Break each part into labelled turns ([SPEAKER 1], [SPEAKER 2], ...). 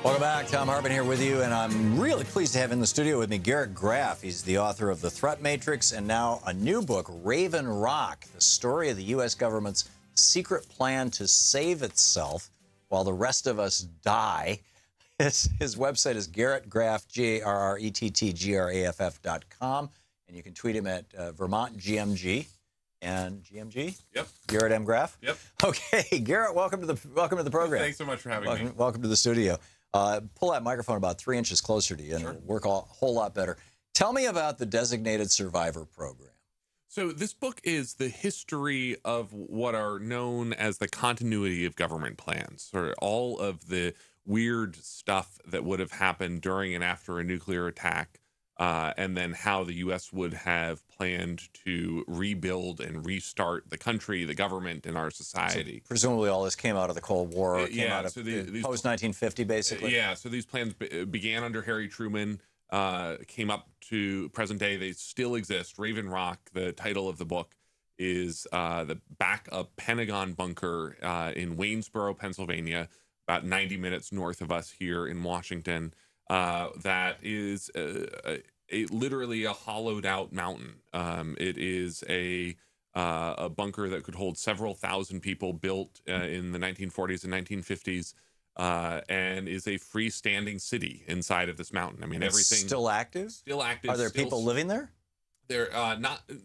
[SPEAKER 1] Welcome back. Thom Hartmann here with you, and I'm really pleased to have in the studio with me Garrett Graff. He's the author of The Threat Matrix and now a new book, Raven Rock, the story of the U.S. government's secret plan to save itself while the rest of us die. His website is Garrett Graff, GarrettGraff.com, and you can tweet him at Vermont GMG. And GMG?
[SPEAKER 2] Yep.
[SPEAKER 1] Garrett M. Graff?
[SPEAKER 2] Yep.
[SPEAKER 1] Okay, Garrett, welcome to the program.
[SPEAKER 2] Thanks so much for having me.
[SPEAKER 1] Welcome to the studio. Pull that microphone about 3 inches closer to you, and
[SPEAKER 2] Sure.
[SPEAKER 1] it'll work a whole lot better. Tell me about the Designated Survivor Program.
[SPEAKER 2] So this book is the history of what are known as the continuity of government plans, or all of the weird stuff that would have happened during and after a nuclear attack, and then how the U.S. would have planned to rebuild and restart the country, the government, and our society.
[SPEAKER 1] So presumably all this came out of the Cold War, came
[SPEAKER 2] yeah,
[SPEAKER 1] out of
[SPEAKER 2] so these
[SPEAKER 1] post-1950, basically?
[SPEAKER 2] Yeah, so these plans began under Harry Truman, came up to present day. They still exist. Raven Rock, the title of the book, is the back of Pentagon bunker in Waynesboro, Pennsylvania, about 90 minutes north of us here in Washington. That is literally a hollowed out mountain. It is a bunker that could hold several thousand people, built in the 1940s and 1950s, and is a freestanding city inside of this mountain. I mean, everything
[SPEAKER 1] still active.
[SPEAKER 2] Still active.
[SPEAKER 1] Are there people living there?
[SPEAKER 2] There,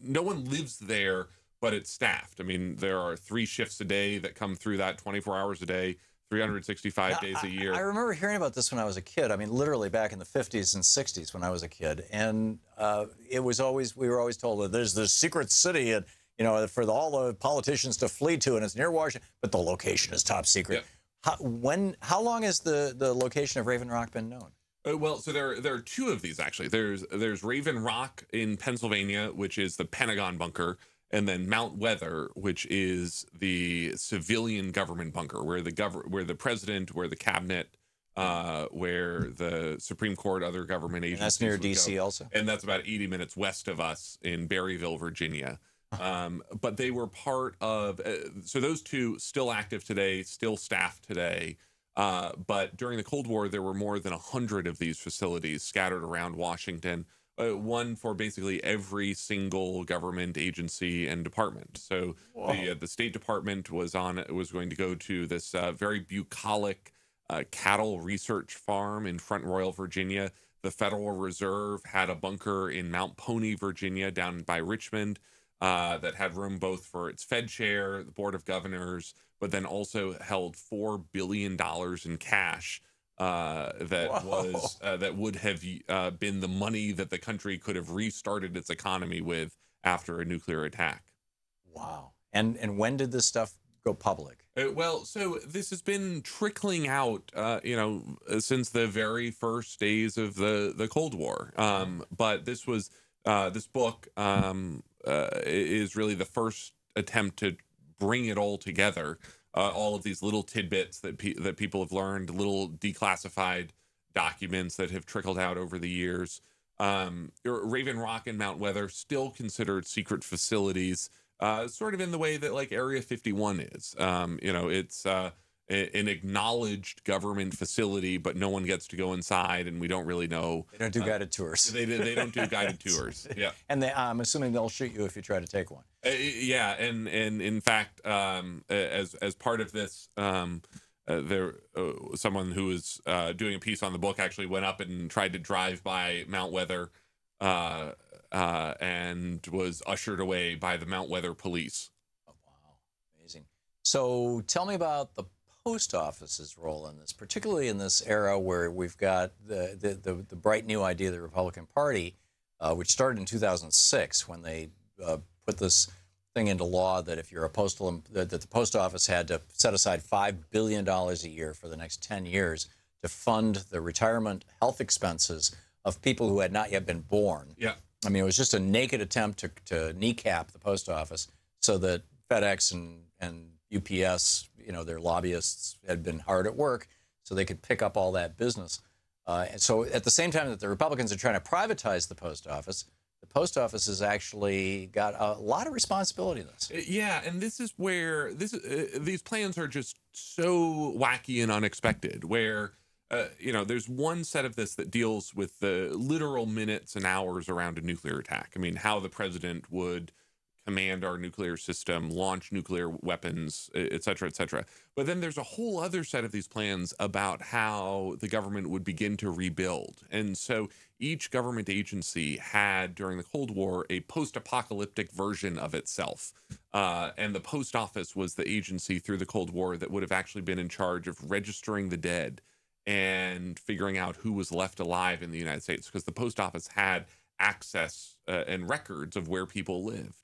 [SPEAKER 2] no one lives there, but it's staffed. I mean, there are 3 shifts a day that come through that, 24 hours a day. 365 days a year.
[SPEAKER 1] I remember hearing about this when I was a kid. I mean, literally back in the 50s and 60s when I was a kid. And we were always told that there's this secret city, and for all the politicians to flee to, and it's near Washington, but the location is top secret.
[SPEAKER 2] Yep.
[SPEAKER 1] How long has the location of Raven Rock been known?
[SPEAKER 2] Well, so there are 2 of these actually. There's Raven Rock in Pennsylvania, which is the Pentagon bunker, and then Mount Weather, which is the civilian government bunker, where the president, where the cabinet, where the Supreme Court, other government agencies.
[SPEAKER 1] And that's near D.C.
[SPEAKER 2] go.
[SPEAKER 1] also.
[SPEAKER 2] And that's about 80 minutes west of us in Berryville, Virginia. But they were part of. So those 2 still active today, still staffed today. But during the Cold War, there were more than 100 of these facilities scattered around Washington. One for basically every single government agency and department. So the State Department was going to go to this very bucolic cattle research farm in Front Royal, Virginia. The Federal Reserve had a bunker in Mount Pony, Virginia, down by Richmond, that had room both for its Fed chair, the Board of Governors, but then also held $4 billion in cash. That would have been the money that the country could have restarted its economy with after a nuclear attack.
[SPEAKER 1] Wow. And when did this stuff go public?
[SPEAKER 2] Well, so this has been trickling out, since the very first days of the Cold War. But this book is really the first attempt to bring it all together. All of these little tidbits that people have learned, little declassified documents that have trickled out over the years. Raven Rock and Mount Weather still considered secret facilities, sort of in the way that like Area 51 is. It's an acknowledged government facility, but no one gets to go inside, and we don't really know.
[SPEAKER 1] They don't do guided tours.
[SPEAKER 2] They don't do guided tours. Yeah,
[SPEAKER 1] and I'm assuming they'll shoot you if you try to take one.
[SPEAKER 2] Yeah, and in fact, as part of this, someone who was doing a piece on the book actually went up and tried to drive by Mount Weather, and was ushered away by the Mount Weather police.
[SPEAKER 1] Oh, wow, amazing. So tell me about the post office's role in this, particularly in this era where we've got the bright new idea of the Republican Party, which started in 2006 when they put this thing into law that if you're that the post office had to set aside $5 billion a year for the next 10 years to fund the retirement health expenses of people who had not yet been born.
[SPEAKER 2] Yeah.
[SPEAKER 1] I mean, it was just a naked attempt to kneecap the post office so that FedEx and UPS, their lobbyists had been hard at work so they could pick up all that business. And so at the same time that the Republicans are trying to privatize the post office has actually got a lot of responsibility in this.
[SPEAKER 2] Yeah, and this is where these plans are just so wacky and unexpected, where there's one set of this that deals with the literal minutes and hours around a nuclear attack. I mean, how the president would command our nuclear system, launch nuclear weapons, et cetera, et cetera. But then there's a whole other set of these plans about how the government would begin to rebuild. And so each government agency had, during the Cold War, a post-apocalyptic version of itself. And the post office was the agency through the Cold War that would have actually been in charge of registering the dead and figuring out who was left alive in the United States, because the post office had access and records of where people lived.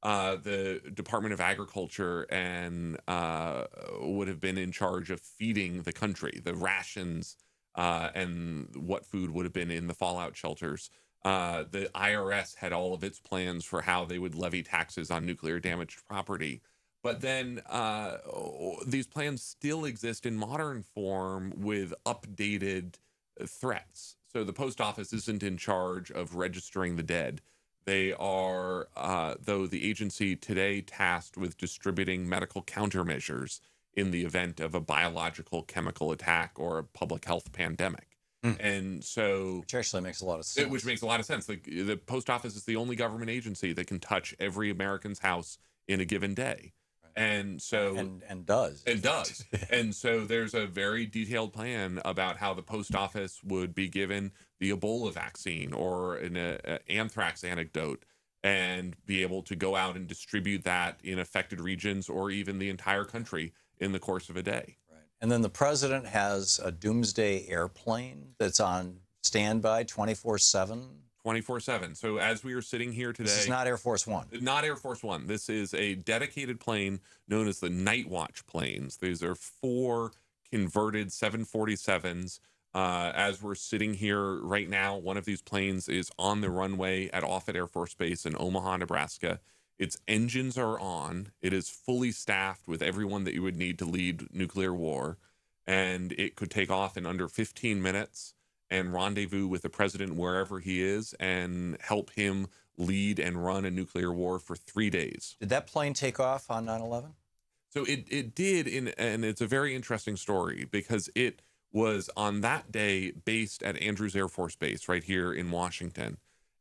[SPEAKER 2] The Department of Agriculture and would have been in charge of feeding the country, the rations and what food would have been in the fallout shelters. The IRS had all of its plans for how they would levy taxes on nuclear damaged property. But then these plans still exist in modern form with updated threats. So the post office isn't in charge of registering the dead. They are, though, the agency today tasked with distributing medical countermeasures in the event of a biological chemical attack or a public health pandemic. And so,
[SPEAKER 1] which actually makes a lot of sense.
[SPEAKER 2] Which makes a lot of sense. The post office is the only government agency that can touch every American's house in a given day. And so
[SPEAKER 1] and does.
[SPEAKER 2] And so there's a very detailed plan about how the post office would be given the Ebola vaccine or an anthrax anecdote and be able to go out and distribute that in affected regions or even the entire country in the course of a day.
[SPEAKER 1] Right. And then the president has a doomsday airplane that's on standby 24/7.
[SPEAKER 2] 24/7. So as we are sitting here today,
[SPEAKER 1] this is not Air Force One.
[SPEAKER 2] Not Air Force One. This is a dedicated plane known as the Night Watch planes. These are 4 converted 747s. As we're sitting here right now, one of these planes is on the runway at Offutt Air Force Base in Omaha, Nebraska. Its engines are on. It is fully staffed with everyone that you would need to lead nuclear war. And it could take off in under 15 minutes and rendezvous with the president wherever he is and help him lead and run a nuclear war for 3 days.
[SPEAKER 1] Did that plane take off on 9/11?
[SPEAKER 2] So it did, and it's a very interesting story because it was on that day based at Andrews Air Force Base right here in Washington.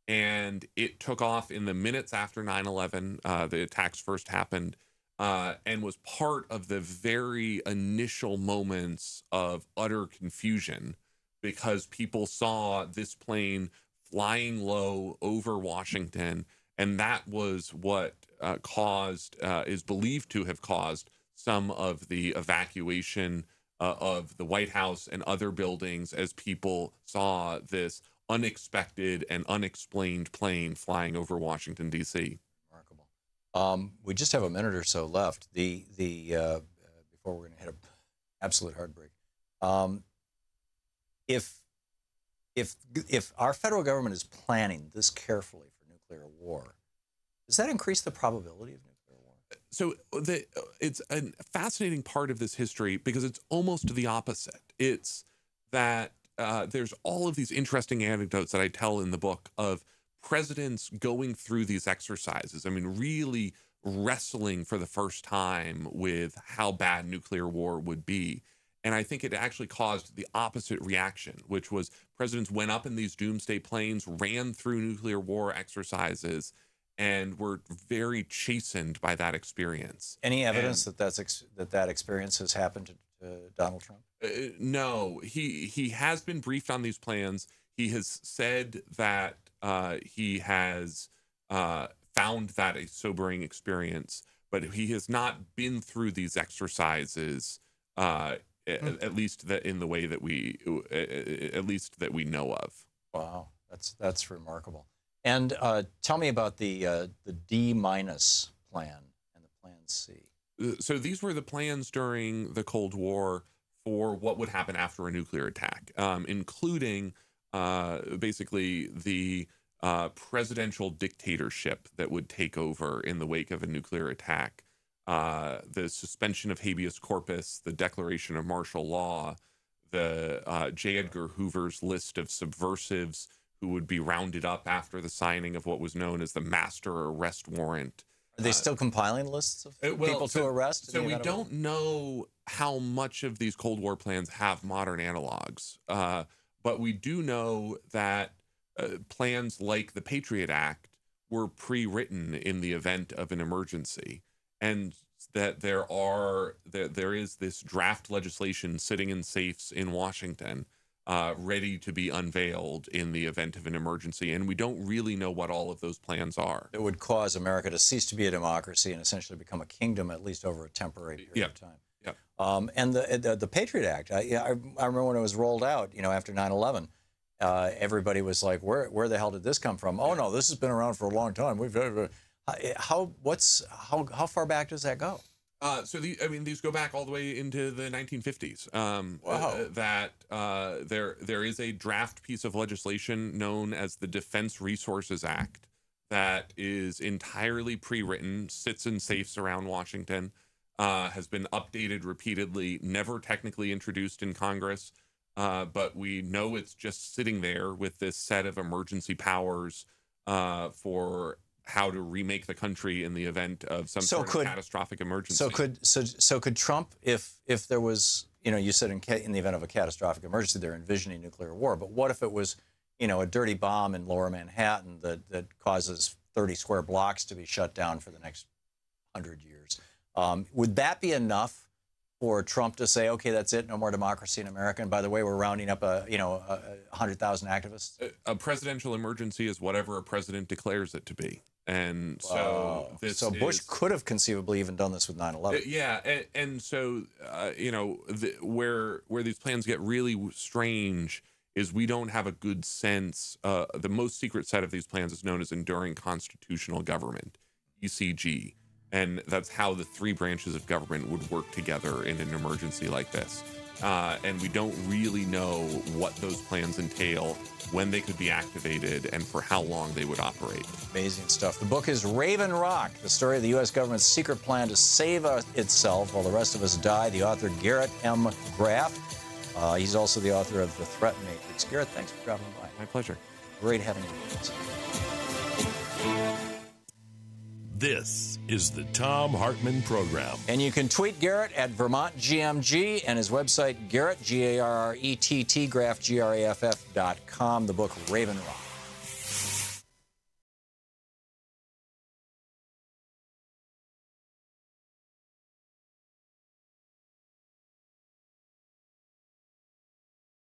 [SPEAKER 2] And it took off in the minutes after 9/11, the attacks first happened, and was part of the very initial moments of utter confusion because people saw this plane flying low over Washington, and that was what is believed to have caused some of the evacuation of the White House and other buildings as people saw this unexpected and unexplained plane flying over Washington, D.C.
[SPEAKER 1] Remarkable. We just have a minute or so left. Before we're going to hit an absolute heartbreak. If our federal government is planning this carefully for nuclear war, does that increase the probability of nuclear war?
[SPEAKER 2] So it's a fascinating part of this history because it's almost the opposite. It's that there's all of these interesting anecdotes that I tell in the book of presidents going through these exercises. I mean, really wrestling for the first time with how bad nuclear war would be. And I think it actually caused the opposite reaction, which was presidents went up in these doomsday planes, ran through nuclear war exercises, and were very chastened by that experience.
[SPEAKER 1] Any evidence that experience has happened to Donald Trump?
[SPEAKER 2] No, he has been briefed on these plans. He has said that he has found that a sobering experience, but he has not been through these exercises. At least that in the way that we know of.
[SPEAKER 1] Wow, that's remarkable. And tell me about the D- plan and the Plan C.
[SPEAKER 2] So these were the plans during the Cold War for what would happen after a nuclear attack, including basically the presidential dictatorship that would take over in the wake of a nuclear attack. The suspension of habeas corpus, the declaration of martial law, the J. Edgar Hoover's list of subversives who would be rounded up after the signing of what was known as the master arrest warrant,
[SPEAKER 1] Are they still compiling lists of people to arrest?
[SPEAKER 2] So we don't know how much of these Cold War plans have modern analogs, but we do know that plans like the Patriot Act were pre-written in the event of an emergency, and that there is this draft legislation sitting in safes in Washington, ready to be unveiled in the event of an emergency, and we don't really know what all of those plans are.
[SPEAKER 1] It would cause America to cease to be a democracy and essentially become a kingdom, at least over a temporary period of time.
[SPEAKER 2] Yeah.
[SPEAKER 1] And the Patriot Act, I remember when it was rolled out, after 9/11, everybody was like, "Where the hell did this come from?" Oh no, this has been around for a long time. How far back does that go?
[SPEAKER 2] So these go back all the way into the 1950s.
[SPEAKER 1] Wow.
[SPEAKER 2] There is a draft piece of legislation known as the Defense Resources Act that is entirely pre-written, sits in safes around Washington, has been updated repeatedly, never technically introduced in Congress, but we know it's just sitting there with this set of emergency powers for how to remake the country in the event of some sort of catastrophic emergency.
[SPEAKER 1] So could Trump, if there was, you said in the event of a catastrophic emergency, they're envisioning nuclear war, but what if it was, a dirty bomb in Lower Manhattan that causes 30 square blocks to be shut down for the next 100 years? Would that be enough for Trump to say, okay, that's it, no more democracy in America, and by the way, we're rounding up 100,000 activists?
[SPEAKER 2] A presidential emergency is whatever a president declares it to be. And so
[SPEAKER 1] Bush could have conceivably even done this with 9/11.
[SPEAKER 2] Yeah, and so where these plans get really strange is we don't have a good sense. The most secret set of these plans is known as enduring constitutional government, ECG, and that's how the three branches of government would work together in an emergency like this. And we don't really know what those plans entail, when they could be activated, and for how long they would operate.
[SPEAKER 1] Amazing stuff. The book is Raven Rock, the story of the U.S. government's secret plan to save itself while the rest of us die. The author, Garrett M. Graff. He's also the author of The Threat Matrix. Garrett, thanks for dropping by.
[SPEAKER 2] My pleasure.
[SPEAKER 1] Great having you with us.
[SPEAKER 3] This is the Thom Hartmann Program.
[SPEAKER 1] And you can tweet Garrett at VermontGMG and his website, Garrett, Garrett, Graff.com. The book, Raven Rock.